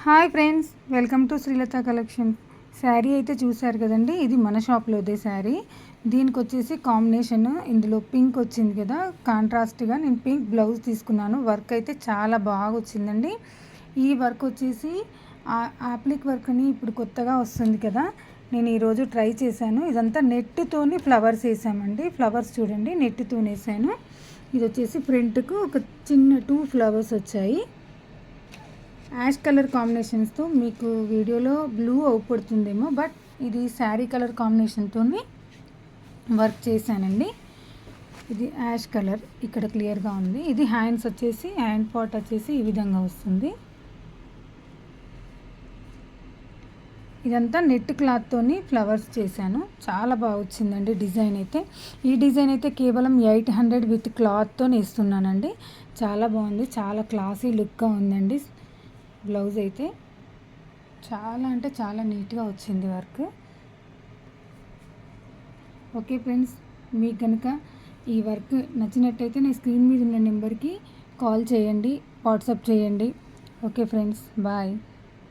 Hi friends, welcome to Srilatha collection. Sari అయితే చూసారు కదండి, ఇది మన షాప్లోదే శారీ. దీనికి వచ్చేసి కాంబినేషన్ ఇందులో పింక్ వచ్చింది కదా, కాంట్రాస్ట్గా నేను పింక్ బ్లౌజ్ తీసుకున్నాను. వర్క్ అయితే చాలా బాగా వచ్చిందండి. ఈ వర్క్ వచ్చేసి ఆప్లిక్ వర్క్ అని ఇప్పుడు కొత్తగా వస్తుంది కదా, నేను ఈరోజు ట్రై చేశాను. ఇదంతా నెట్తోని ఫ్లవర్స్ వేసామండి. ఫ్లవర్స్ చూడండి, నెట్తో వేసాను. ఇది వచ్చేసి ప్రింట్కు ఒక చిన్న 2 ఫ్లవర్స్ వచ్చాయి. యాష్ కలర్ కాంబినేషన్స్తో మీకు వీడియోలో బ్లూ అవుపడుతుందేమో, బట్ ఇది శారీ కలర్ కాంబినేషన్తో వర్క్ చేశానండి. ఇది యాష్ కలర్ ఇక్కడ క్లియర్గా ఉంది. ఇది హ్యాండ్స్ వచ్చేసి, హ్యాండ్ పార్ట్ వచ్చేసి ఈ విధంగా వస్తుంది. ఇదంతా నెట్ క్లాత్తోని ఫ్లవర్స్ చేశాను. చాలా బాగా వచ్చిందండి డిజైన్ అయితే. ఈ డిజైన్ అయితే కేవలం 800 విత్ క్లాత్తో వేస్తున్నానండి. చాలా బాగుంది, చాలా క్లాసీ లుక్గా ఉందండి. బ్లౌజ్ అయితే చాలా అంటే చాలా నీట్గా వచ్చింది వర్క్. ఓకే ఫ్రెండ్స్, మీకు కనుక ఈ వర్క్ నచ్చినట్టయితే నేను స్క్రీన్ మీద ఉన్న నెంబర్కి కాల్ చేయండి, వాట్సాప్ చేయండి. Okay friends, bye.